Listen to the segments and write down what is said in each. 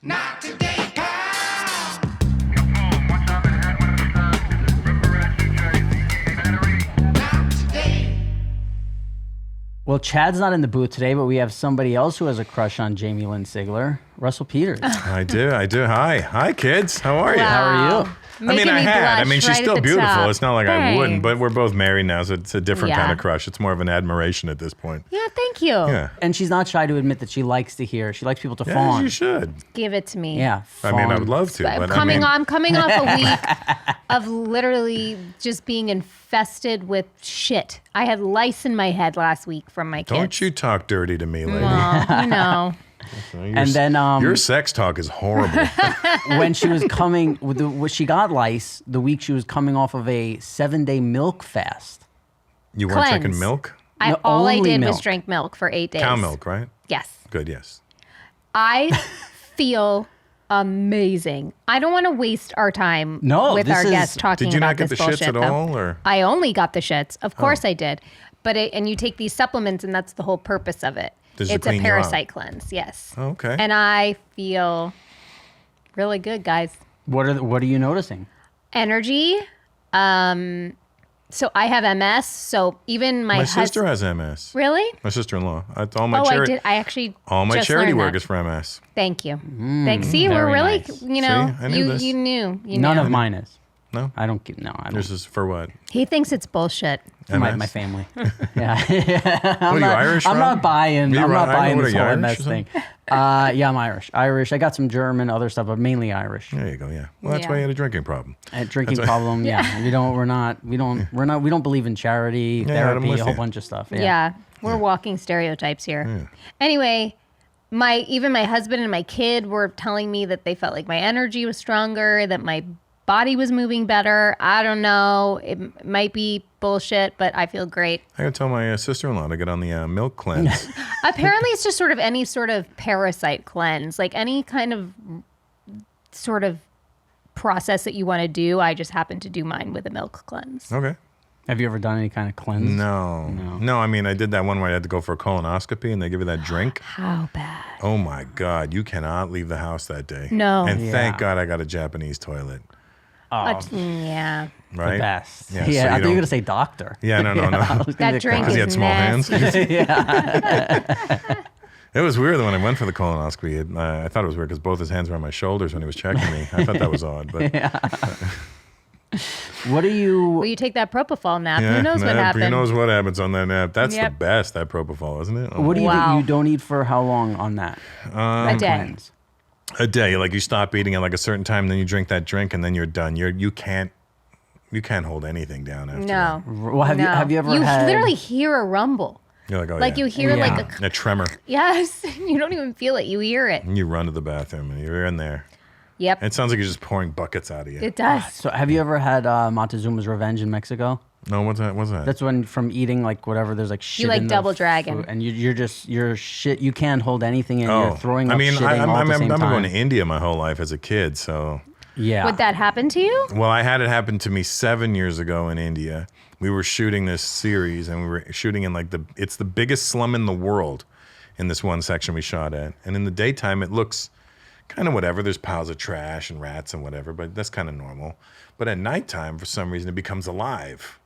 Not today, pal. Not today. Well, Chad's not in the booth today, but we have somebody else who has a crush on Jamie Lynn Sigler, Russell Peters. I do. Hi, kids. How are you? How are you? She's still beautiful. Top. It's not like I Thanks. wouldn't, but we're both married now, so it's a different kind Yeah. of crush. It's more of an admiration at this point. Yeah, thank you. Yeah. And she's not shy to admit that she likes people to Yeah, fawn. you should. Give it to me. Yeah, I mean, I fawn. would love to, I'm but coming I mean, I'm coming off a week of literally just being infested with shit. I had lice in my head last week from my kids. don't you talk dirty to me, lady. Well, you know. And then Your sex talk is horrible. when she was coming, when she got lice, the week she was coming off of a 7-day milk fast. You weren't drinking Cleanse. milk? All I only did was milk. drink milk for 8 days. Cow milk, right? Yes. Good, yes. I feel amazing. I don't want to waste our time with this our is- guests talking Did you about not get this the bullshit, shits at though. all? Or? I only got the shits. Of course I did. But and you take these supplements, and that's the whole purpose of it. Does it It's a clean you out? parasite cleanse, yes. Oh, okay. And I feel really good, guys. What are you noticing? Energy. So I have MS. So even my sister has MS. Really? My sister-in-law. All my I did. I actually all my just charity learned work that. is for MS. Thank you. Thanks. See, we're very really, nice. you know, See, I knew this. you knew. You None knew. of mine is. No? I don't get. No, I don't. This is for what? He thinks it's bullshit. My MS? family. Yeah. What are you, Irish? I'm Rob? not buying. You I'm not Irish? buying What this are you, whole Irish MS or thing. something? Yeah, I'm Irish. Irish. I got some German, other stuff, but mainly Irish. There you go, yeah. Well, that's Yeah. why you had a drinking problem. A drinking problem. Yeah. We don't believe in charity, Yeah, I'm therapy, with a whole you. bunch of stuff. Yeah. We're walking stereotypes here. Anyway, even my husband and my kid were telling me that they felt like my energy was stronger, that my body was moving better. I don't know. It might be bullshit, but I feel great. I gotta tell my sister-in-law to get on the milk cleanse. Apparently, it's just sort of any sort of parasite cleanse, like any kind of sort of process that you want to do. I just happen to do mine with a milk cleanse. Okay. Have you ever done any kind of cleanse? No. I mean, I did that one where I had to go for a colonoscopy and they give you that drink. How bad? Oh my God, you cannot leave the house that day. No. And thank Yeah. God I got a Japanese toilet. Yeah. Right? The best. Yeah, Yeah, so you I thought you were don't- going to say doctor. Yeah, no. That drink Because he is had small hands. nasty. It was weird when I went for the colonoscopy. I thought it was weird because both his hands were on my shoulders when he was checking me. I thought that was odd, but What do you... Well, you take that propofol nap. yeah, Who knows what nap, happened? Who knows what happens on that nap? That's the Yep. best. That propofol, isn't it? Oh, What do you Wow. you don't eat for how long on that? A day. Cleanse. a day. Like you stop eating at like a certain time, then you drink that drink, and then you're done. You can't hold anything down after. No. Well, have no. you ever You had... literally hear a rumble. You're like, oh Like yeah. you hear Yeah. like a a tremor. yes. You don't even feel it. You hear it. And you run to the bathroom and you're in there. Yep. It sounds like you're just pouring buckets out of you. It does. So have you ever had Montezuma's Revenge in Mexico? No, what's that? What's that? That's when from eating like whatever, there's like shit like in the double dragon. food, and you're shit. You can't hold anything in. You're throwing up shitting I'm all at the same been time. going to India my whole life as a kid, so. Yeah. Would that happen to you? Well, I had it happen to me 7 years ago in India. We were shooting this series, and we were shooting in it's the biggest slum in the world in this one section we shot at. And in the daytime, it looks kind of whatever. There's piles of trash and rats and whatever, but that's kind of normal. But at nighttime, for some reason, it becomes alive.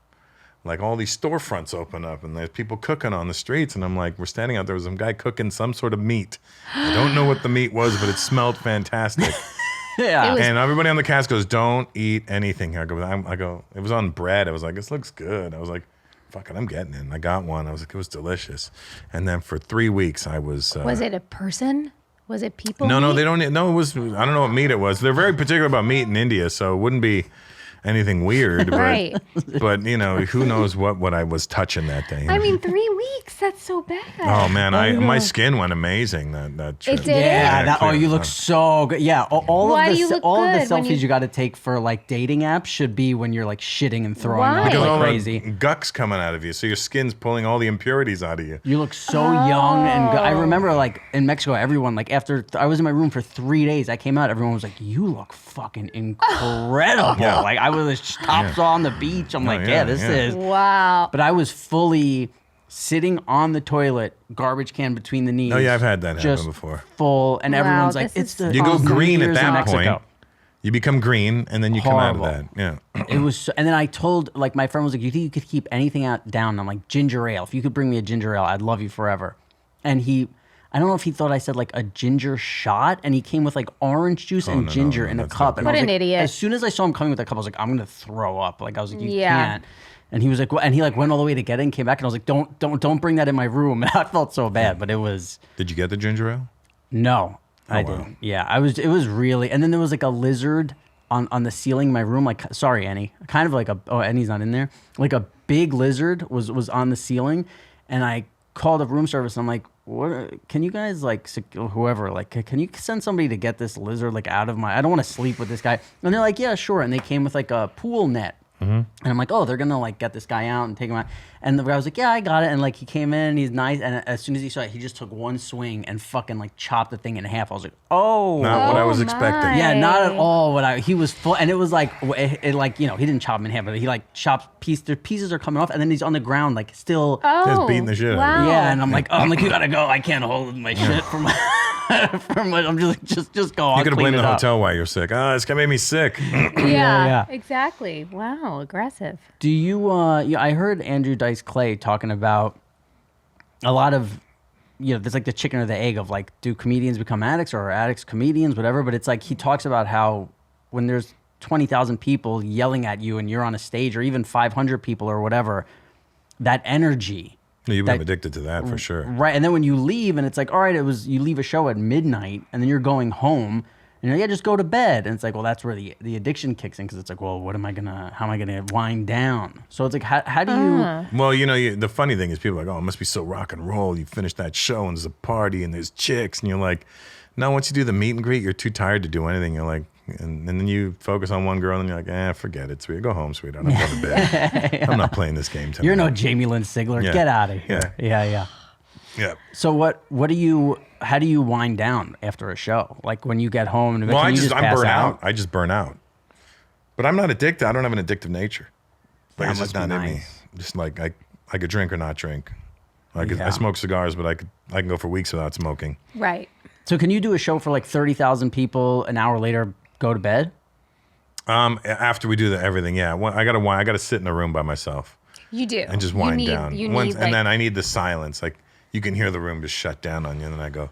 Like all these storefronts open up and there's people cooking on the streets. And I'm like, we're standing out there with some guy cooking some sort of meat. I don't know what the meat was, but it smelled fantastic. Yeah. It was- And everybody on the cast goes, don't eat anything here. I go, it was on bread. I was like, this looks good. I was like, fuck it, I'm getting it. And I got one. I was like, it was delicious. And then for 3 weeks, I was... Was it a person? Was it people? No, meat? they don't... No, it was... I don't know what meat it was. They're very particular about meat in India, so it wouldn't be anything weird. But, Right. But, you know, who knows what I was touching that day. I mean, 3 weeks. That's so bad. Oh, man, my skin went amazing that trip. It did? Yeah, Yeah, oh, you clear. look so good. Yeah, all Why of do the you look all of the good when selfies you- you got to take for like dating apps should be when you're like shitting and throwing Why? up Because all like the crazy. guck's coming out of you, so your skin's pulling all the impurities out of you. You look so young and good. I remember like in Mexico, everyone like after I was in my room for 3 days, I came out, everyone was like, "You look fucking incredible!" Yeah. Like I was tops on the beach. I'm like, yeah, yeah, this yeah. is. Wow. But I was fully sitting on the toilet, garbage can between the knees. Oh yeah, I've had that happen just before. full, and Wow, everyone's like, this "It's is- the You go New green at Year's in that Mexico." point. You become green, and then you come out of Horrible. that. Yeah. It was, so, and then I told, like, my friend was like, "You think you could keep anything out down?" And I'm like, "Ginger ale. If you could bring me a ginger ale, I'd love you forever." And I don't know if he thought I said like a ginger shot, and he came with like orange juice and no, ginger no, in a that's cup. not And I good. was What an like, idiot. As soon as I saw him coming with that cup, I was like, I'm gonna throw up. Like I was like, you Yeah. can't. And he was like, well, and he like went all the way to get it and came back, and I was like, don't bring that in my room. And I felt so bad, but it was Did you get the ginger ale? no, I wow. didn't. Yeah, it was really, and then there was like a lizard on the ceiling in my room. Like, sorry, Annie, kind of like Annie's not in there. Like a big lizard was on the ceiling, and I called up room service. And I'm like, what? Can you guys like whoever like can you send somebody to get this lizard like out of my? I don't want to sleep with this guy. And they're like, yeah, sure. And they came with like a pool net. And I'm like, oh, they're gonna like get this guy out and take him out. And the guy was like, yeah, I got it. And like he came in, and he's nice. And as soon as he saw it, he just took one swing and fucking like chopped the thing in half. I was like, oh, Not what I was Oh, expecting. my. yeah, not at all. He was full, and it was like it like he didn't chop him in half, but he like chopped the pieces are coming off, and then he's on the ground like still. Oh, beating the shit out of wow. it. Yeah, and I'm like, you gotta go. I can't hold my shit from my. I'm just go. You could have blamed the hotel while you're sick. This guy made me sick. yeah. Exactly. Wow, aggressive. Do you? I heard Andrew Dice Clay talking about a lot of, there's like the chicken or the egg of like, do comedians become addicts or are addicts comedians, whatever. But it's like he talks about how when there's 20,000 people yelling at you and you're on a stage, or even 500 people or whatever, that energy. You become addicted to that for sure. Right, and then when you leave, and it's like, all right, you leave a show at midnight, and then you're going home, and you're like, yeah, just go to bed, and it's like, well, that's where the addiction kicks in, because it's like, well, how am I gonna wind down? So it's like, how do you? Well, the funny thing is people are like, oh, it must be so rock and roll. You finish that show and there's a party and there's chicks, and you're like, no, once you do the meet and greet, you're too tired to do anything. You're like, and then you focus on one girl and you're like, forget it, sweetie. Go home, sweetheart. I'm going to bed. I'm not playing this game tonight. You're no Jamie Lynn Sigler. Yeah. Get out of here. Yeah. Yeah. So how do you wind down after a show? Like when you get home and Well, can you just I'm pass burnt out? out. I just burn out. But I'm not addicted. I don't have an addictive nature. Like, That it's just must not be in me. nice. Just like I could drink or not drink. I Yeah. smoke cigars, but I can go for weeks without smoking. Right. So can you do a show for like 30,000 people, an hour later go to bed? After we do everything, yeah. I gotta sit in a room by myself You do. and just You wind need- down. You Once, need, and then I need the silence. Like you can hear the room just shut down on you, and then I go,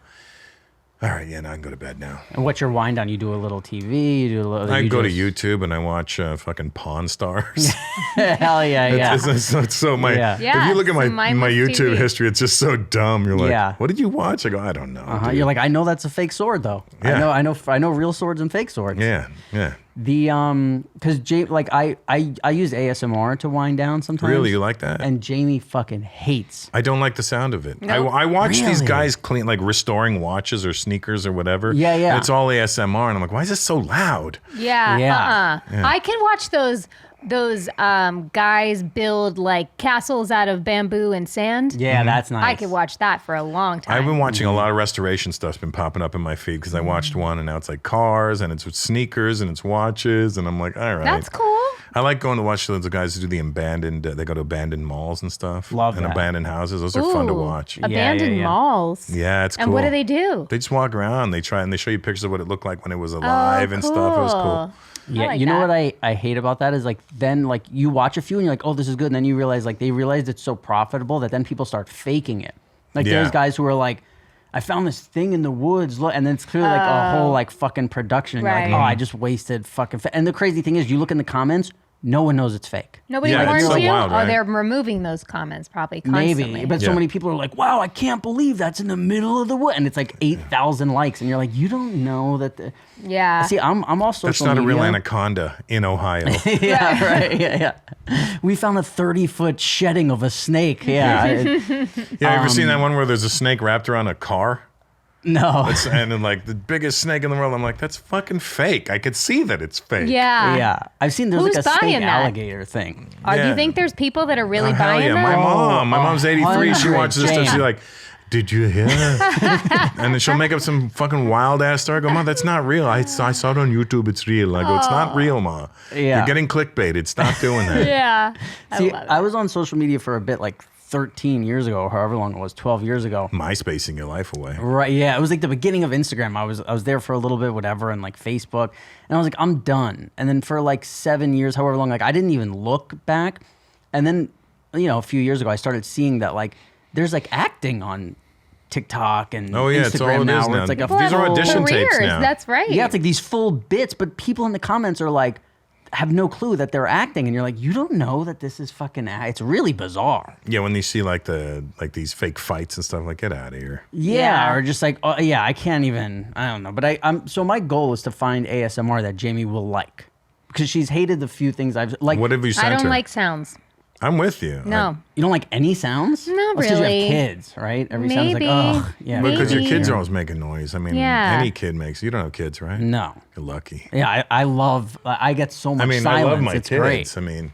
all right, yeah, now I can go to bed now. And what's your wind down? You do a little TV, you do a little. I you go to just- YouTube and I watch fucking Pawn Stars. Hell yeah. It's so my. Yeah. Yeah, If you look at my some mindless YouTube TV. history, it's just so dumb. You're like, Yeah. what did you watch? I go, I don't know. dude." You're like, I know that's a fake sword though. Yeah. I know real swords and fake swords. yeah. The because I use ASMR to wind down sometimes. Really, you like that? And Jamie fucking hates. I don't like the sound of it. Nope. I watch these Really? guys clean, like restoring watches or sneakers or whatever. Yeah. And it's all ASMR, and I'm like, why is this so loud? Yeah. Yeah. I can watch those guys build like castles out of bamboo and sand. Yeah, that's nice. I could watch that for a long time. I've been watching a lot of restoration stuff's been popping up in my feed because I watched one, and now it's like cars, and it's sneakers, and it's watches, and I'm like, all right. That's cool. I like going to watch those guys who do the abandoned. They go to abandoned malls and stuff. Love and that. abandoned houses. Those are fun to Ooh, watch. Abandoned yeah. malls. Yeah, it's cool. And what do they do? They just walk around. They try and they show you pictures of what it looked like when it was alive and stuff. It was cool. Yeah, like you know that. what I hate about that is like then like you watch a few and you're like, oh, this is good, and then you realize like they realized it's so profitable that then people start faking it. Like Yeah. there's guys who are like, I found this thing in the woods, look, and then it's clearly like a whole like fucking production. And you're Right. like, oh, I just wasted fucking. And the crazy thing is, you look in the comments, no one knows it's fake. Nobody Yeah, it's warns so you? wild, right? Oh, they're removing those comments probably constantly. Maybe, but so Yeah. many people are like, "Wow, I can't believe that's in the middle of the wood," and it's like 8,000 likes, and you're like, "You don't know that." Yeah. See, I'm all social That's not a real media. anaconda in Ohio. Yeah, right. Yeah. We found a 30-foot shedding of a snake. Yeah. Yeah, ever seen that one where there's a snake wrapped around a car? No. And then like the biggest snake in the world. I'm like, that's fucking fake. I could see that it's fake. Yeah. Yeah. I've seen there's Who's like a snake buying that? alligator thing. Do Yeah. you think there's people that are really Hell buying yeah, them? my mom's 83. She 100, watches this stuff. Jane. She's like, did you hear that? And then she'll make up some fucking wild ass story. I go, Mom, that's not real. I saw it on YouTube. It's real. I go, it's not real, Ma. Yeah. You're getting clickbaited. Stop doing that. Yeah. See, I love it. I was on social media for a bit, like 13 years ago, or however long it was, 12 years ago. MySpacing your life away. Right, yeah. It was like the beginning of Instagram. I was there for a little bit, whatever, and like Facebook. And I was like, I'm done. And then for like 7 years, however long, like I didn't even look back. And then, you know, a few years ago, I started seeing that like there's like acting on TikTok and Instagram it's all it now. is Where now. it's like a These are full- audition tapes now. That's right. Yeah, it's like these full bits, but people in the comments are like, have no clue that they're acting, and you're like, you don't know that this is fucking. It's really bizarre. Yeah, when you see like these fake fights and stuff, like get out of here. Yeah, Yeah. or just like, oh, yeah, I can't even. I don't know, but I'm. So my goal is to find ASMR that Jamie will like, because she's hated the few things I've like. What have you sent I don't her? like sounds. I'm with you. No. You don't like any sounds? Not That's 'cause really. You have kids, right? Every sound is like, Maybe. oh, yeah. Because your Maybe. kids are always making noise. I mean, Yeah. any kid makes. You don't have kids, right? No. You're lucky. Yeah, I love. I get so much I mean, silence. I love my it's kids. great. I mean,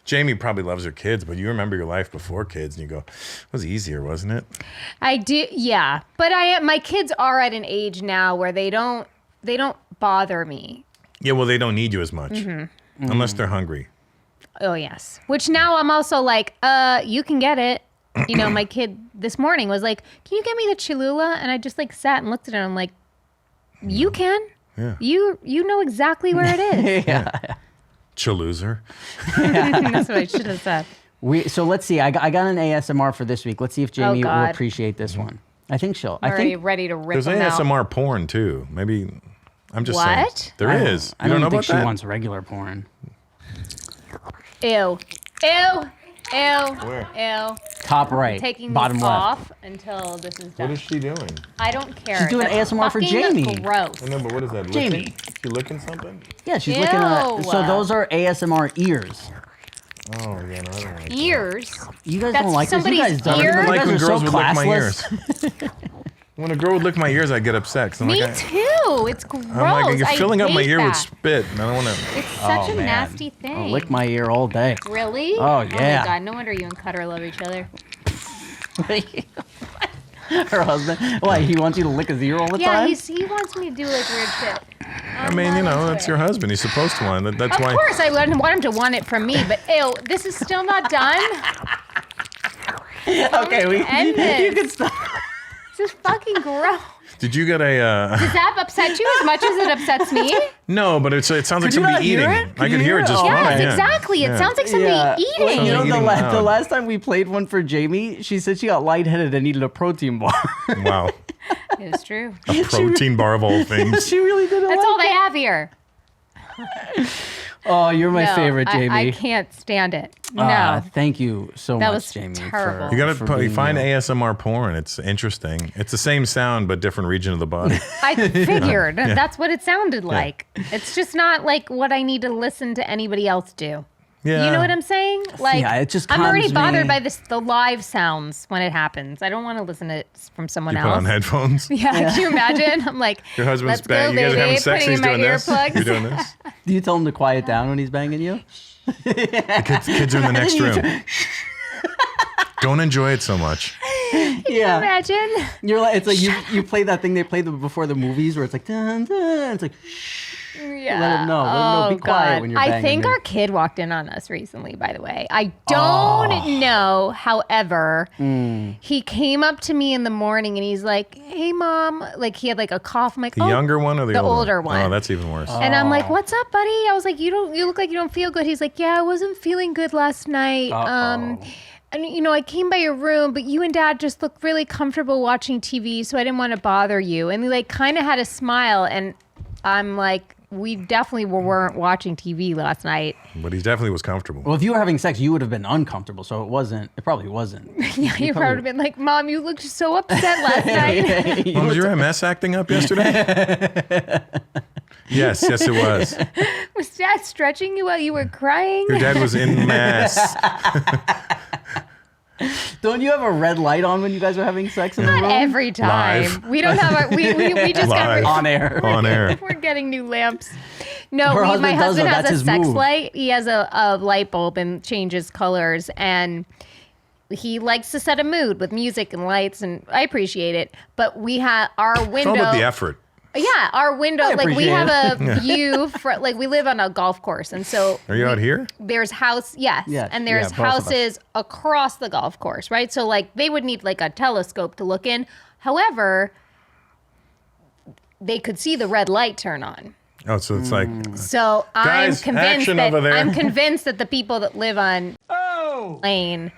Jamie probably loves her kids, but you remember your life before kids, and you go, it was easier, wasn't it? I do, yeah. But my kids are at an age now where they don't bother me. Yeah, well, they don't need you as much, Mm-hmm. unless they're hungry. Oh yes. Which now I'm also like, you can get it. You know, my kid this morning was like, "Can you get me the Cholula?" And I just like sat and looked at her. I'm like, "You can. Yeah. You know exactly where it is." Yeah. Chaloser. That's what I should have said. So let's see. I got an ASMR for this week. Let's see if Jamie will God. appreciate this one. I think she'll. I'm I already think. ready to rip There's them out. ASMR porn too. Maybe I'm just saying. What? There is. I You don't know think about she that? wants regular porn. Ew. Ew. Ew. Where? Ew. Top right, Taking bottom this left. off until this is done. What is she doing? I don't care. She's doing That's ASMR for fucking Jamie. Gross. I know, but what is that? Jamie. Licking? She licking something? Yeah, she's looking at. Ew. So those are ASMR ears. Oh, yeah, no, I don't like that. Ears. You guys That's don't like this. You guys somebody's don't. ear? You I guys like when are so girls would lick my classless. ears. When a girl would lick my ears, I get upset. 'cause I'm Me like, too. It's gross. I'm like, you're I filling up my hate ear with that. spit, and I don't want to. It's such a man. nasty thing. I'll lick my ear all day. Really? Oh, Oh yeah. my god! No wonder you and Cutter love each other. Her husband. Why? He wants you to lick his ear all the Yeah, time? he wants me to do like weird shit. I mean, you know, that's your husband. He's supposed to want it. That's Of why. course, I wouldn't want him to want it from me, but ew, this is still not done. Okay, End you this. can stop. This is fucking gross. Did you get a? Does that upset you as much as it upsets me? No, but it sounds like Could you not somebody hear eating. it? I Could could you hear it hear it? just Oh, fine. Yes, yeah. exactly. It Yeah. sounds like somebody eating. Well, you know, Eating loud. the last time we played one for Jamie, she said she got lightheaded and needed a protein bar. Wow, It's true. a protein bar of all things. she really didn't That's like all they have here. Oh, you're my No, favorite, Jamie. I can't stand it. No. Thank you so That much, was Jamie. terrible. You gotta for you being find you. ASMR porn. It's interesting. It's the same sound but different region of the body. I figured that's what it sounded like. It's just not like what I need to listen to anybody else do. Yeah, You know what I'm saying? Like, Yeah, it just I'm already calms bothered me. by the live sounds when it happens. I don't want to listen to it from someone You put else. on headphones. Yeah, can you imagine? I'm like, Your husband's let's go, bang. You guys are baby. having sex Putting and he's in my doing this. earplugs. You're doing this. Do you tell him to quiet down when he's banging you? The kids are in the next room. Don't enjoy it so much. Yeah. Imagine. You're like, it's like you play that thing they play before the movies where it's like, dun, dun. It's like, Yeah. Let him know. Let him know. Be quiet when you're I banging think him. our kid walked in on us recently, by the way. I don't know. However, he came up to me in the morning and he's like, "Hey, Mom." Like he had like a cough. I'm like, The "Oh." younger one or the older one. Oh, that's even worse. And I'm like, "What's up, buddy?" I was like, "You look like you don't feel good." He's like, "Yeah, I wasn't feeling good last night." And you know, I came by your room, but you and Dad just looked really comfortable watching TV, so I didn't want to bother you. And he like kind of had a smile, and I'm like, we definitely weren't watching TV last night. But he definitely was comfortable. Well, if you were having sex, you would have been uncomfortable. So it probably wasn't. Yeah, you probably would have been like, "Mom, you looked so upset last night." Mom, was your MS acting up yesterday? Yes, it was. Was Dad stretching you while you were crying? Your dad was in mass. Don't you have a red light on when you guys are having sex in the room? Not every time. Live. We don't have we just Live. got On air. On air. We're getting new lamps. No, Her my husband does husband that. has That's a his sex move. light. He has a light bulb and changes colors, and he likes to set a mood with music and lights, and I appreciate it. But we have our It's window. all about the effort. Yeah, our window, I like we appreciate have a view for, like we live on a golf course, and so Are you out here? there's house, yes, Yes, and there's yeah, both of us. houses across the golf course, right? So like they would need like a telescope to look in. However, they could see the red light turn on. Oh, so it's like So Guys, action over there. I'm convinced that the people that live on Lane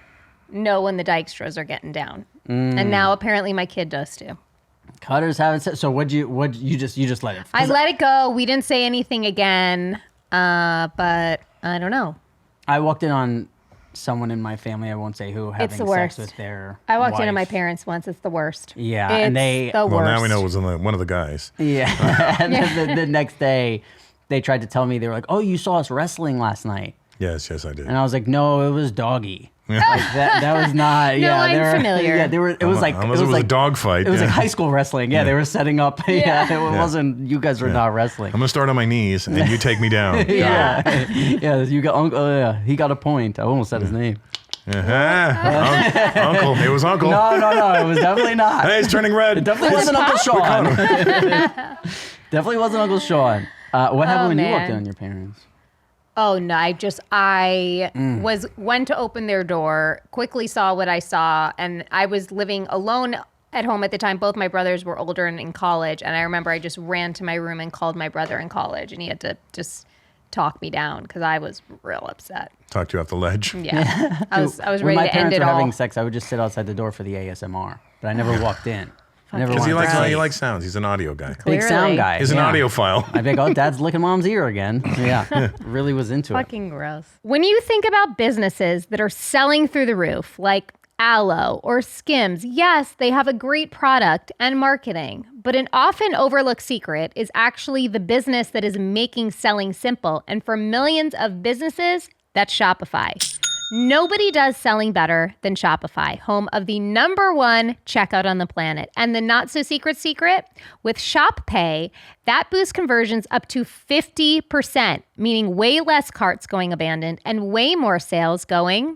know when the Dykstras are getting down, and now apparently my kid does too. Cutters haven't said. So what you just let it? I let it go. We didn't say anything again, but I don't know. I walked in on someone in my family. I won't say who having the sex worst. with their. I walked into wife. my parents once. It's the worst. Yeah, It's and they. the well, worst. now we know it was one of the guys. Yeah, and then the next day, they tried to tell me they were like, "Oh, you saw us wrestling last night," Yes, I did. and I was like, "No, it was doggy." Like that was not. No, yeah, I'm they were, familiar. Yeah, they were. It was like Unless it was a dog fight. It was yeah. like high school wrestling. Yeah, they were setting up. Yeah, it Yeah. wasn't. You guys were not wrestling. I'm gonna start on my knees and you take me down. Yeah, yeah. You got uncle. Yeah, he got a point. I almost said his name. Uncle. It was Uncle. No, it was definitely not. Hey, it's turning red. It definitely wasn't Uncle Sean. Definitely wasn't Uncle Sean. What happened when you walked man. in on your parents? Oh no! I went to open their door, quickly saw what I saw, and I was living alone at home at the time. Both my brothers were older and in college, and I remember I just ran to my room and called my brother in college, and he had to just talk me down because I was real upset. Talked you off the ledge. Yeah, I was When ready my to end parents it were all. having sex, I would just sit outside the door for the ASMR, but I never walked in. I never Because wanted to see. he likes sounds. He's an audio guy. Big sound Clearly. guy. He's an yeah. audiophile. I'd be like, oh, Dad's licking Mom's ear again. Yeah, really was into it. Fucking gross. When you think about businesses that are selling through the roof, like Aloe or Skims, yes, they have a great product and marketing, but an often overlooked secret is actually the business that is making selling simple. And for millions of businesses, that's Shopify. Nobody does selling better than Shopify, home of the #1 checkout on the planet. And the not so secret with Shop Pay, that boosts conversions up to 50%, meaning way less carts going abandoned and way more sales going.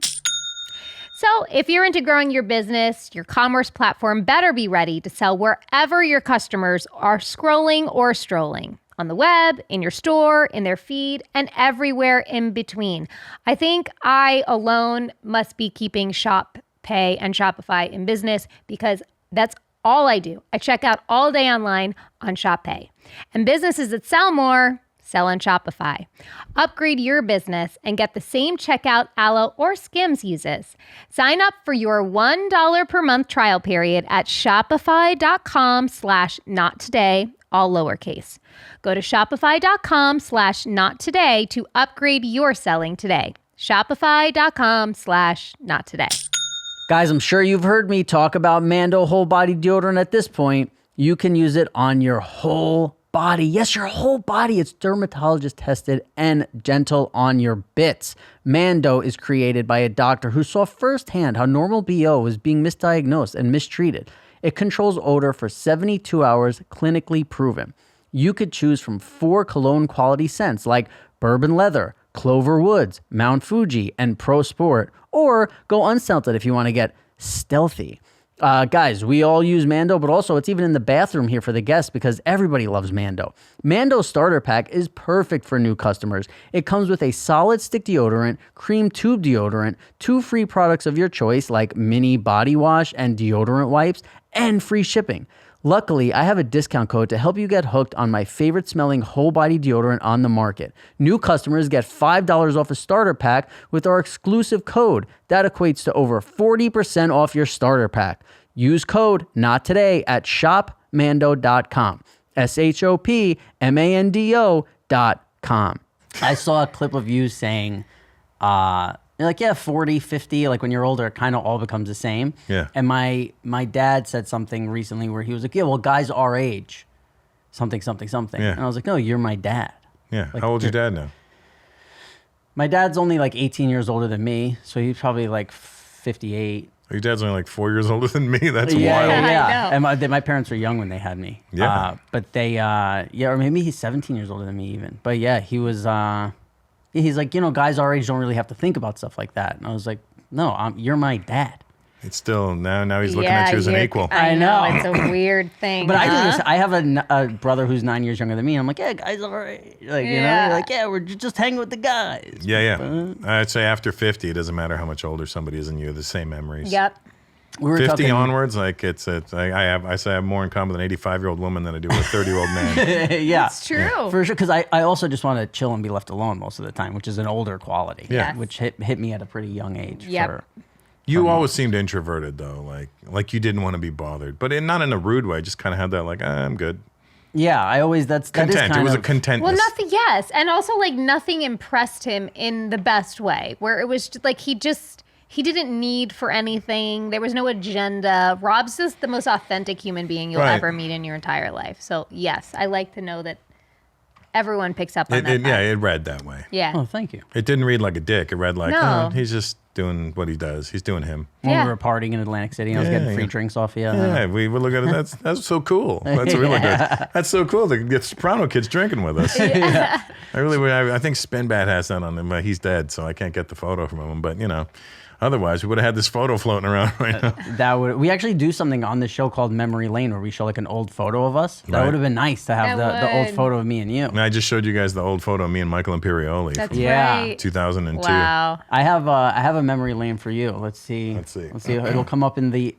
So if you're into growing your business, your commerce platform better be ready to sell wherever your customers are scrolling or strolling. On the web, in your store, in their feed, and everywhere in between. I think I alone must be keeping Shop Pay and Shopify in business because that's all I do. I check out all day online on Shop Pay. And businesses that sell more sell on Shopify. Upgrade your business and get the same checkout Aloe or Skims uses. Sign up for your $1 per month trial period at shopify.com/nottoday, all lowercase. Go to shopify.com/nottoday to upgrade your selling today. Shopify.com/nottoday. Guys, I'm sure you've heard me talk about Mando whole body deodorant at this point. You can use it on your whole body. Yes, your whole body. It's dermatologist tested and gentle on your bits. Mando is created by a doctor who saw firsthand how normal BO was being misdiagnosed and mistreated. It controls odor for 72 hours, clinically proven. You could choose from 4 cologne quality scents like Bourbon Leather, Clover Woods, Mount Fuji, and Pro Sport, or go unscented if you want to get stealthy. Guys, we all use Mando, but also it's even in the bathroom here for the guests because everybody loves Mando. Mando Starter Pack is perfect for new customers. It comes with a solid stick deodorant, cream tube deodorant, 2 free products of your choice like mini body wash and deodorant wipes, and free shipping. Luckily, I have a discount code to help you get hooked on my favorite smelling whole body deodorant on the market. New customers get $5 off a starter pack with our exclusive code. That equates to over 40% off your starter pack. Use code NOTTODAY at shopmando.com. shopmando.com. I saw a clip of you saying, you're like, yeah, 40, 50, like when you're older, it kind of all becomes the same. Yeah. And my dad said something recently where he was like, yeah, well, guys our age, something. Yeah. And I was like, no, you're my dad. Yeah. Like, How old's your dad now? My dad's only like 18 years older than me, so he's probably like 58. Your dad's only like 4 years older than me. That's Yeah, wild. yeah. I know. And my parents were young when they had me. Yeah. But they, or maybe he's 17 years older than me even. But yeah, he was, he's like, guys our age don't really have to think about stuff like that. And I was like, no, you're my dad. It's still now he's looking at you as an equal. I know. I know. It's a weird thing. But I do huh? this. I have a brother who's 9 years younger than me. I'm like, yeah, guys, all right. Like, you know, Yeah. you're like, yeah, we're just hanging with the guys. Yeah. I'd say after 50, it doesn't matter how much older somebody is than you. The same memories. Yep. We were 50 talking, onwards, like I say I have more in common with an 85-year-old woman than I do with a 30-year-old man. yeah, It's true. for sure. Because I also just want to chill and be left alone most of the time, which is an older quality. Yeah. which hit me at a pretty young age. Yep. You always seemed introverted though, like you didn't want to be bothered, but not in a rude way. Just kind of had that like I'm good. Yeah, I always that is Content. kind It was of a contentness. Well, nothing. Yes, and also like nothing impressed him in the best way. Where it was just, like he didn't need for anything. There was no agenda. Rob's just the most authentic human being you'll Right. ever meet in your entire life. So yes, I like to know that everyone picks up on that. Yeah, vibe. it read that way. Yeah. Oh, thank you. It didn't read like a dick. It read like, No. oh, he's just doing what he does. He's doing him. When Yeah. we were partying in Atlantic City, and I was Yeah, getting free yeah. drinks off you. Yeah, we would look at it. That's so cool. That's really good. That's so cool. The Soprano kids drinking with us. I think Spinbat has that on him, but he's dead, so I can't get the photo from him. But otherwise we would have had this photo floating around right now. We actually do something on this show called Memory Lane where we show like an old photo of us. That Right. would have been nice to have That the old would. photo of me and you. And I just showed you guys the old photo of me and Michael Imperioli That's from Yeah. right. 2002. Wow. I have a memory lane for you. Let's see. Let's see. It'll come up in the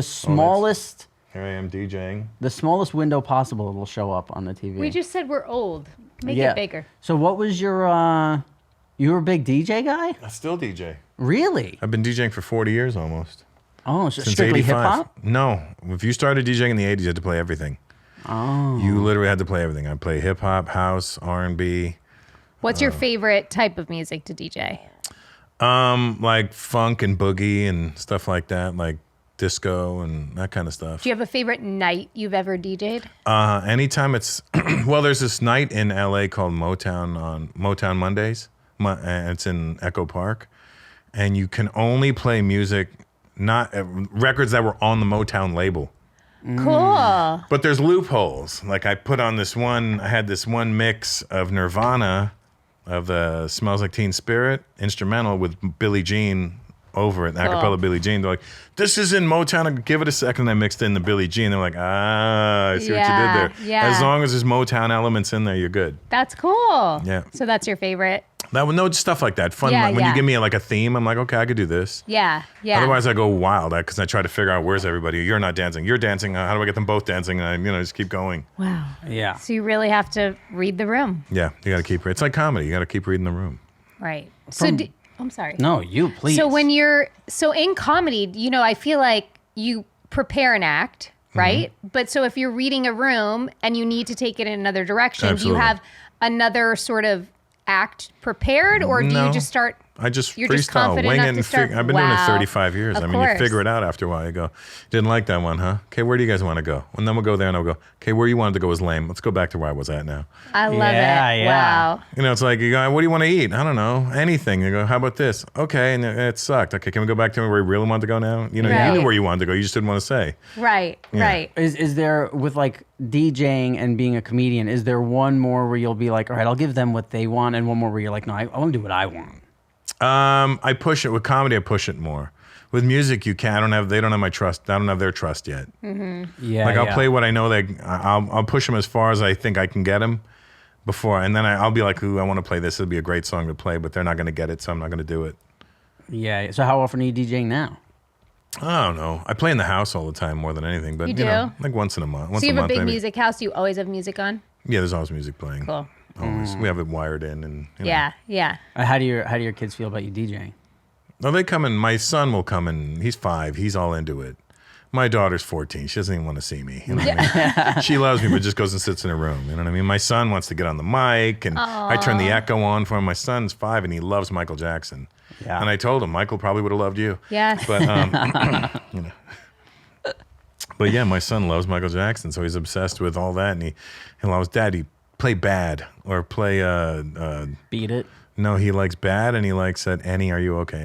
smallest Here I am DJing. the smallest window possible. It'll show up on the TV. We just said we're old. Make Yeah. it bigger. So what was your you were a big DJ guy? I still DJ. Really? I've been DJing for 40 years almost. Oh, so Since strictly hip 85. hop? No. If you started DJing in the 80s, you had to play everything. Oh. You literally had to play everything. I play hip hop, house, R&B, What's your favorite type of music to DJ? like funk and boogie and stuff like that, like disco and that kind of stuff. Do you have a favorite night you've ever DJ'd? Anytime it's well, there's this night in LA called Motown Mondays. And it's in Echo Park, and you can only play music, not records that were on the Motown label. Cool. But there's loopholes. Like I had this one mix of Nirvana, of the Smells Like Teen Spirit instrumental with Billie Jean over it, the acapella Billie Jean. They're like, this is in Motown. Give it a second. I mixed in the Billie Jean. They're like, I see what you Yeah, did there. yeah. As long as there's Motown elements in there, you're good. That's cool. Yeah. So that's your favorite? No, stuff like that. Fun. Yeah, When yeah. you give me like a theme, I'm like, okay, I could do this. Yeah. Yeah. Otherwise, I go wild because I try to figure out where's everybody. You're not dancing. You're dancing. How do I get them both dancing? And I just keep going. Wow. Yeah. So you really have to read the room. Yeah, you got to keep. It's like comedy. You got to keep reading the room. Right. I'm sorry. No, you please. So so in comedy, I feel like you prepare an act, right? But so if you're reading a room and you need to take it in another direction, Absolutely. do you have another sort of act prepared, or do No. you just start? I just You're just freestyle, confident wing it, enough to and start- I've been doing it Wow. 35 years. Of You course. figure it out after a while. You go, didn't like that one, huh? Okay, where do you guys want to go? And then we'll go there, and I'll go, okay, where you wanted to go was lame. Let's go back to where I was at now. I love Yeah, it. yeah. Wow. It's like, you go, what do you want to eat? I don't know, anything. You go, how about this? Okay, and it sucked. Okay, can we go back to where we really wanted to go now? You Right. knew where you wanted to go. You just didn't want to say. Right. Right. Is there, with like DJing and being a comedian, is there one more where you'll be like, all right, I'll give them what they want, and one more where you're like, no, I want to do what I want? I push it with comedy. I push it more. With music, you can't. They don't have my trust. I don't have their trust yet. Yeah. Like I'll yeah. play what I know. I'll push them as far as I think I can get them before, and then I'll be like, "Ooh, I want to play this. It'll be a great song to play," but they're not going to get it, so I'm not going to do it. Yeah. So how often are you DJing now? I don't know. I play in the house all the time more than anything, but You like once in a month. Once So you a have a month, big maybe. music house. You always have music on. Yeah, there's always music playing. Cool. Always. We have it wired in, and Yeah. Yeah. How do your kids feel about you DJing? No, they come in. My son will come in. He's 5. He's all into it. My daughter's 14. She doesn't even want to see me. You know what I mean? She loves me, but just goes and sits in her room. You know what I mean? My son wants to get on the mic, and I turn the echo on for him. My son's 5, and he loves Michael Jackson. Yeah. And I told him, Michael probably would have loved you. Yes. But, But yeah, my son loves Michael Jackson, so he's obsessed with all that. And he loves, Daddy, play Bad or play, Beat it. no, he likes Bad, and he likes that Annie, Are You Okay?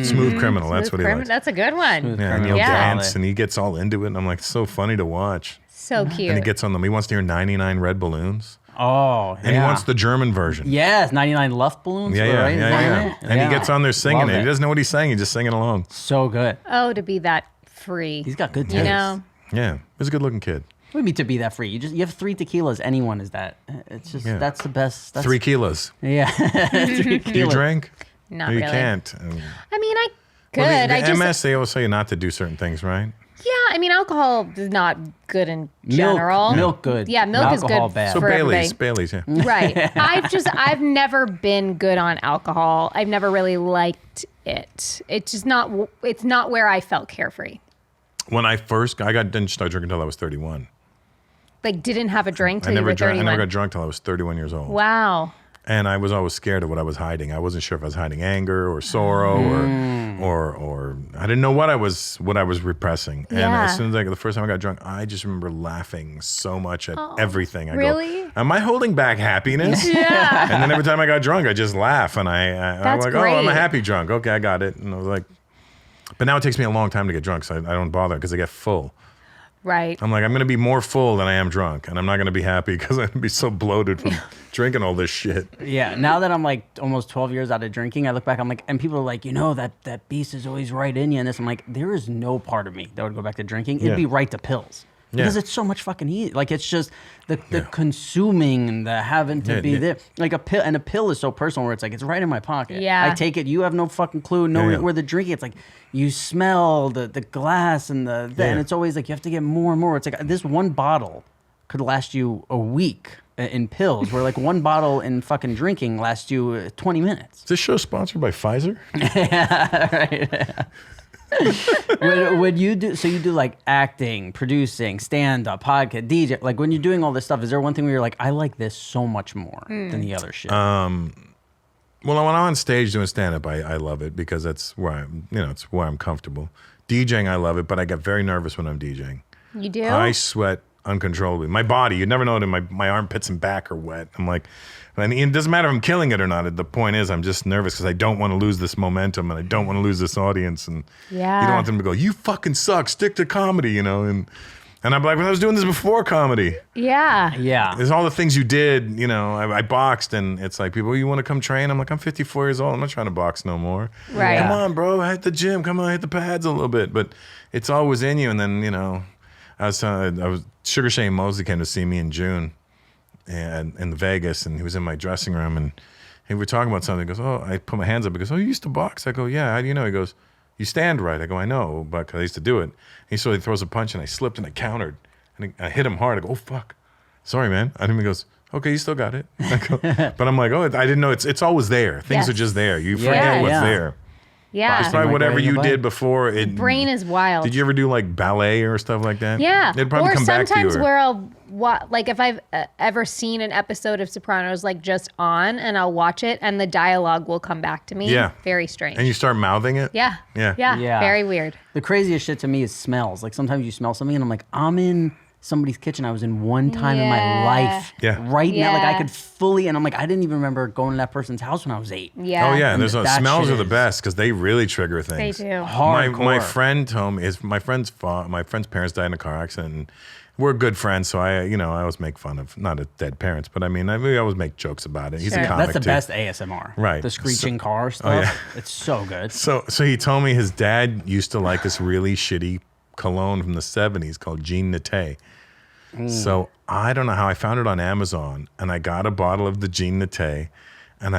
Smooth Criminal, that's what he likes. That's a good one. Yeah, and he'll Yeah. dance, and he gets all into it, and I'm like, so funny to watch. So cute. And he gets on them. He wants to hear 99 Red Balloons. Oh, And he wants the German version. Yes, 99 Luft balloons. Yeah. right? Is that it? And he gets on there singing Love it. He doesn't know what he's saying. He's just singing along. So good. Oh, to be that free. He's got good taste. You know? Yeah, he's a good-looking kid. What do you mean to be that free? You have 3 tequilas. Anyone is that. It's just that's the best. That's, 3 kilos. Yeah. 3 kilos. You drink? Not No, you really. can't. I mean, I could. Well, the I just, MS, they always say not to do certain things, right? yeah, I mean, alcohol is not good in general. Milk good. Yeah, milk is Alcohol good bad. So for Bailey's, everybody. yeah. Right. I've never been good on alcohol. I've never really liked it. It's not where I felt carefree. When I didn't start drinking until I was 31. Like, didn't have a drink till I you never were 31. I never got drunk till I was 31 years old. Wow. And I was always scared of what I was hiding. I wasn't sure if I was hiding anger or sorrow or I didn't know what I was repressing. And Yeah. as soon as the first time I got drunk, I just remember laughing so much at everything. I really? go, am I holding back happiness? Yeah. And then every time I got drunk, I just laugh and I'm That's like, oh, I'm a great. happy drunk. Okay, I got it. And I was like, but now it takes me a long time to get drunk, so I don't bother because I get full. Right. I'm like, I'm going to be more full than I am drunk, and I'm not going to be happy because I'm going to be so bloated from drinking all this shit. Yeah. Now that I'm like almost 12 years out of drinking, I look back, I'm like, and people are like, that beast is always right in you. And this, I'm like, there is no part of me that would go back to drinking. It'd Yeah. be right to pills. Because Yeah. it's so much fucking easy. Like, it's just the consuming and the having to Yeah, be yeah. there. Like a pill, and a pill is so personal where it's like, it's right in my pocket. Yeah. I take it, you have no fucking clue, Yeah. where the drinking, it's like, you smell the glass and and it's always like, you have to get more and more. It's like, this one bottle could last you a week in pills, where like one bottle in fucking drinking lasts you 20 minutes. Is this show sponsored by Pfizer? When you do, so you do like acting, producing, stand-up, podcast, DJ, like when you're doing all this stuff, is there one thing where you're like, I like this so much more than the other shit? Well, when I'm on stage doing stand-up, I love it because that's where it's where I'm comfortable. DJing, I love it, but I get very nervous when I'm DJing. You do? I sweat uncontrollably. My body, you'd never know it, my armpits and back are wet. I'm like, and it doesn't matter if I'm killing it or not. The point is, I'm just nervous because I don't want to lose this momentum and I don't want to lose this audience. And Yeah. you don't want them to go, you fucking suck, stick to comedy, And I'm like, well, I was doing this before comedy. Yeah. yeah. There's all the things you did, I boxed, and it's like, people, you want to come train? I'm like, I'm 54 years old. I'm not trying to box no more. Right. Come on, bro. Hit the gym. Come on, hit the pads a little bit. But it's always in you. And then, Sugar Shane Mosley came to see me in June in Vegas, and he was in my dressing room, and we were talking about something. He goes, oh, I put my hands up. He goes, oh, you used to box? I go, yeah. How do you know? He goes, you stand right. I go, I know, but 'cause I used to do it. He throws a punch, and I slipped, and I countered, and I hit him hard. I go, oh, fuck. Sorry, man. And he goes, okay, you still got it. I go, but I'm like, oh, I didn't know. It's always there. Things Yes. are just there. You Yeah, forget what's yeah. there. Yeah. It's probably Like whatever riding a you bike. did before. Brain is wild. Did you ever do like ballet or stuff like that? Yeah. It'd probably or come back to you. sometimes where I'll like if I've ever seen an episode of Sopranos like just on and I'll watch it and the dialogue will come back to me. Yeah. Very strange. And you start mouthing it? yeah. Yeah. Yeah. Yeah. Very weird. The craziest shit to me is smells. Like sometimes you smell something and I'm like, I'm in somebody's kitchen I was in one time in my Yeah. life. Yeah. Right now, like I Yeah. could fully, and I'm like, I didn't even remember going to that person's house when I was 8. Yeah. Oh yeah, And there's that smells shit are the is- best because they really trigger They things. do. My Hardcore. friend told me my friend's parents died in a car accident. And we're good friends, so I always make fun of not of dead parents, but we always make jokes about it. He's Sure. a comic That's the too. best ASMR. Right. The screeching car stuff. yeah. It's so good. So he told me his dad used to like this really shitty cologne from the 70s called Jean Naté. So I don't know how I found it on Amazon, and I got a bottle of the Jean Naté, and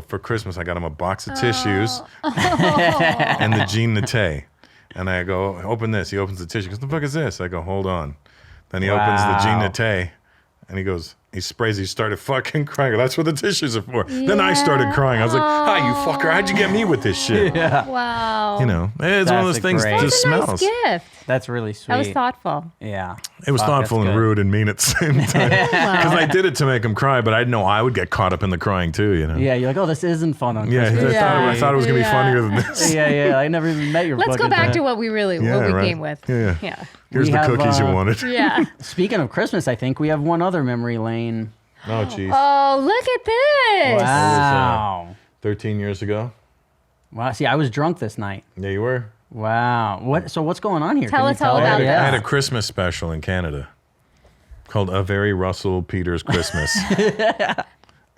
for Christmas I got him a box of tissues and the Jean Naté, and I go, open this. He opens the tissue. He goes, the fuck is this? I go, hold on. Then he opens the Jean Wow. Naté, and he goes, he sprays. He started fucking crying. That's what the tissues are for. Then I started crying. I was like, hi, you fucker. How'd you get me with this shit? Wow. It's one of That's those a things great- that That's just a smells. nice gift. That's really sweet. That was thoughtful. Yeah. It was Fuck, thoughtful that's and good. rude and mean at the same time. Because I did it to make him cry, but I know I would get caught up in the crying too, Yeah, you're like, oh, this isn't fun on Yeah, Christmas. I thought it was going to be Yeah. funnier than this. yeah. I never even met your Let's go fucking back dad. to what we Yeah, right. came with. Yeah. Yeah. Here's We the have, cookies you wanted. Yeah. Speaking of Christmas, I think we have one other memory lane. Oh, jeez. Oh, look at this. Wow. 13 years ago? Wow. See, I was drunk this night. Yeah, you were? Wow. So what's going on here? Tell Can you us all I about had, this. I had a Christmas special in Canada. called A Very Russell Peters Christmas.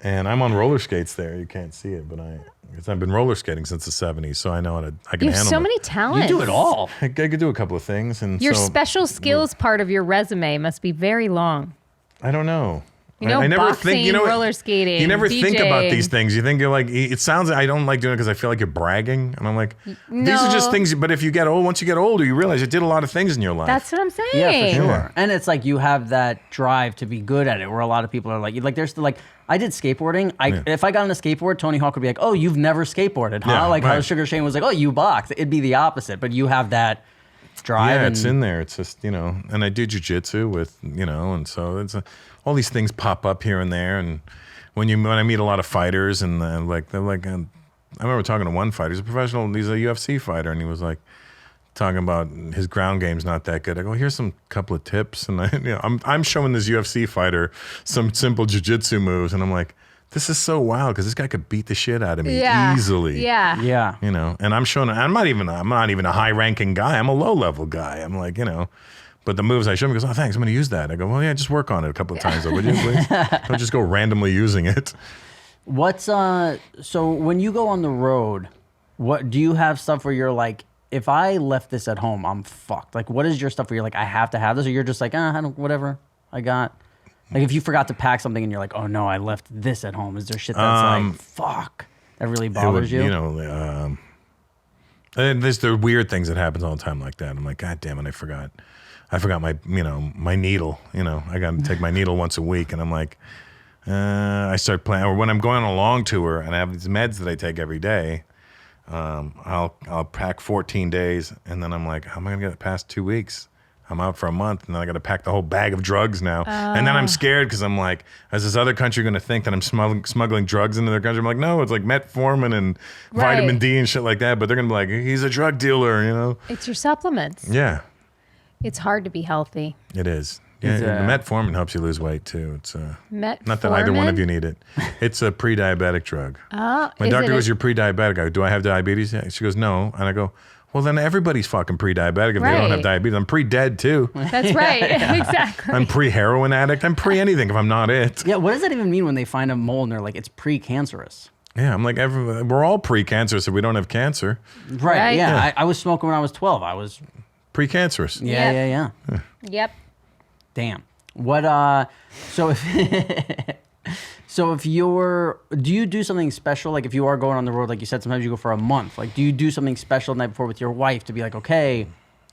And I'm on roller skates there. You can't see it, but I've been roller skating since the 70s, so I know I can You have handle so it. many talents. You do it all. I could do a couple of things. And Your so, special skills part of your resume must be very long. I don't know. You know, I never boxing, think, roller skating, You never think about DJing. these things. You think you're like, it sounds, I don't like doing it because I feel like you're bragging. And I'm like, these are just No. things, but if you get old, once you get older, you realize you did a lot of things in your life. That's what I'm saying. Yeah, for sure. Yeah. And it's like you have that drive to be good at it, where a lot of people are like there's the, like, I did skateboarding. If I got on a skateboard, Tony Hawk would be like, "Oh, you've never skateboarded, huh?" Yeah, like how right. Sugar Shane was like, "Oh, you box." It'd be the opposite, but you have that drive. Yeah, and it's in there. It's just, and I do jujitsu with, and so it's all these things pop up here and there. And when I meet a lot of fighters and they're like, I remember talking to one fighter. He's a professional. He's a UFC fighter, and he was like talking about his ground game's not that good. I go, here's some couple of tips, and I'm showing this UFC fighter some simple jujitsu moves, and I'm like, this is so wild because this guy could beat the shit out of me easily. Yeah. Yeah. And I'm showing. I'm not even a high-ranking guy. I'm a low-level guy. I'm like, but the moves I show him, he goes, "Oh, thanks. I'm going to use that." I go, "Well, yeah, just work on it a couple of times, though, would you, please? Don't just go randomly using it." What's so when you go on the road, what do you have stuff where you're like, if I left this at home, I'm fucked? Like, what is your stuff where you're like, I have to have this, or you're just like, I don't, whatever I got. Like, if you forgot to pack something and you're like, oh no, I left this at home. Is there shit that's like, fuck, that really bothers you? There's the weird things that happens all the time like that. I'm like, God damn it, I forgot my, my needle. I got to take my needle once a week, and I'm like, I start planning. Or when I'm going on a long tour and I have these meds that I take every day, I'll pack 14 days, and then I'm like, how am I gonna get it past 2 weeks? I'm out for a month, and then I got to pack the whole bag of drugs now. And then I'm scared because I'm like, is this other country going to think that I'm smuggling drugs into their country? I'm like, no, it's like metformin and vitamin D and shit like that. But they're going to be like, he's a drug dealer, It's your supplements. Yeah, It's hard to be healthy. it is. Yeah, the metformin helps you lose weight too. It's not that either one of you need it. It's a pre-diabetic drug. Oh, My doctor goes, "You're pre-diabetic." I go, "Do I have diabetes?" Yeah. She goes, "No," and I go, well, then everybody's fucking pre-diabetic if they don't have diabetes. I'm pre-dead too. That's right. Exactly. I'm pre-heroin addict. I'm pre-anything if I'm not it. Yeah, what does that even mean when they find a mole and they're like, it's pre-cancerous? Yeah, I'm like, we're all pre-cancerous if we don't have cancer. Right, yeah. I was smoking when I was 12. I was... Pre-cancerous. Yeah. Yep. Damn. What, so if... So if do you do something special? Like if you are going on the road, like you said, sometimes you go for a month. Like, do you do something special the night before with your wife to be like, okay,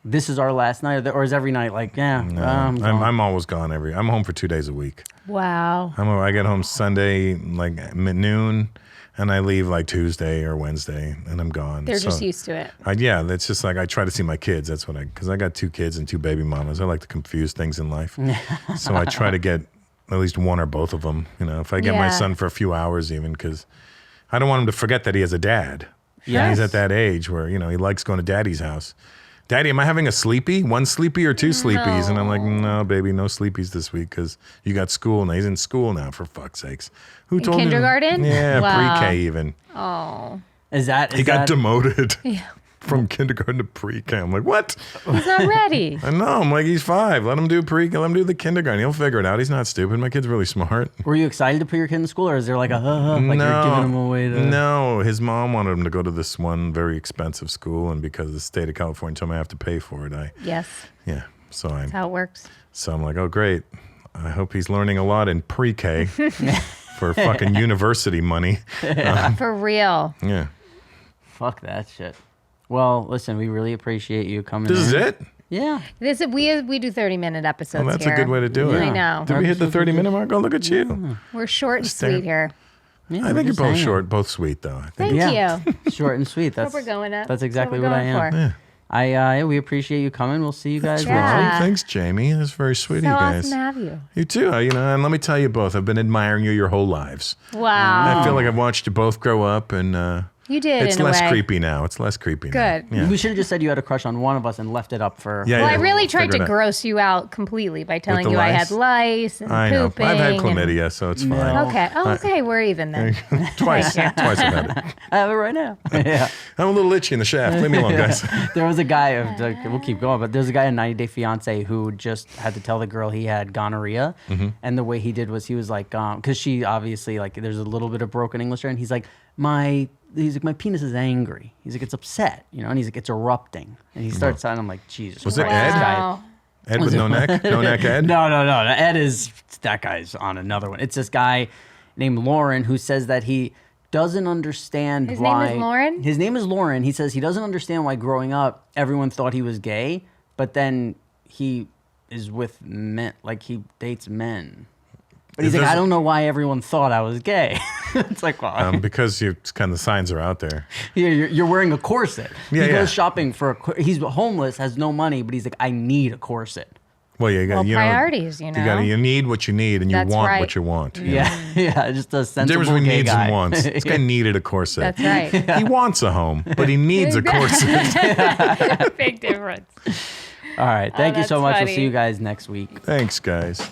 this is our last night? Or is every night like, I'm always gone I'm home for 2 days a week. Wow. I get home Sunday, like noon, and I leave like Tuesday or Wednesday, and I'm gone. They're just used to it. That's just like, I try to see my kids. That's what because I got 2 kids and 2 baby mamas. I like to confuse things in life. So I try to get at least one or both of them, if I get my son for a few hours even, because I don't want him to forget that he has a dad. Yeah, he's at that age where, he likes going to daddy's house. Daddy, am I having a sleepy? 1 sleepy or 2 sleepies? And I'm like, no, baby, no sleepies this week because you got school now. He's in school now, for fuck's sakes. Who told him? Kindergarten? Yeah, Wow. pre-K even. Oh. He got demoted. Yeah. From kindergarten to pre-K. I'm like, what? He's not ready. I know. I'm like, he's 5. Let him do pre-K. Let him do the kindergarten. He'll figure it out. He's not stupid. My kid's really smart. Were you excited to put your kid in school, or is there like like you're giving him away to... No, his mom wanted him to go to this one very expensive school, and because the state of California told me I have to pay for it, Yes. Yeah. So That's how it works. So I'm like, oh, great. I hope he's learning a lot in pre-K for fucking university money. For real. Yeah. Fuck that shit. Well, listen, we really appreciate you coming This is it? Yeah. We do 30-minute episodes Well, that's here. a good way to do it. I know. Did we hit the 30-minute mark? Oh, look at you. We're short and there. sweet here. Yeah, I think you're just both hanging. short, both sweet, though. I think. Thank you. Short and sweet. That's what we're going at. That's exactly That's what we're I am. going for. Yeah. We appreciate you coming. We'll see you guys. Yeah. next week. Well, thanks, Jamie. That's very sweet of So you guys. awesome to have you. You too. And let me tell you both, I've been admiring you your whole lives. Wow. I feel like I've watched you both grow up, and You did, It's in a less way. creepy now. It's less creepy now. Good. Yeah. We should have just said you had a crush on one of us and left it up for. Yeah, Well, yeah, I really we'll tried figure to it out. gross you out completely by telling the you I lice? had lice and I know. pooping. I've had and- chlamydia, so it's fine. No. Okay. Oh, okay. We're even then. Twice. Thank Twice I've had it. I have it right now. Yeah. I'm a little itchy in the shaft. Leave me alone, guys. There was a guy, we'll keep going, but there's a guy in 90 Day Fiance who just had to tell the girl he had gonorrhea. Mm-hmm. And the way he did was he was like, because she obviously, like, there's a little bit of broken English there. And he's like, my penis is angry. He's like, it's upset, and he's like, it's erupting. And he starts saying, I'm like, Jesus Was it Christ, Ed? this guy- Wow. Ed with no neck? No neck Ed? No. Ed that guy's on another one. It's this guy named Lauren who says that he doesn't understand His why. name is Lauren? His name is Lauren. He says he doesn't understand why growing up everyone thought he was gay, but then he is with men, like he dates men. But he's like, I don't know why everyone thought I was gay. It's like, well, Because it's kind of the signs are out there. yeah, you're wearing a corset. Yeah, he yeah. goes shopping for he's homeless, has no money, but he's like, I need a corset. Well, you got Well, priorities, You need what you need, and you That's want right. what you want. Yeah, just a The sensible difference between gay needs guy. and wants. This guy needed a corset. That's right. He wants a home, but he needs a corset. Big difference. All right, thank you so that's much. We'll funny. see you guys next week. Thanks, guys.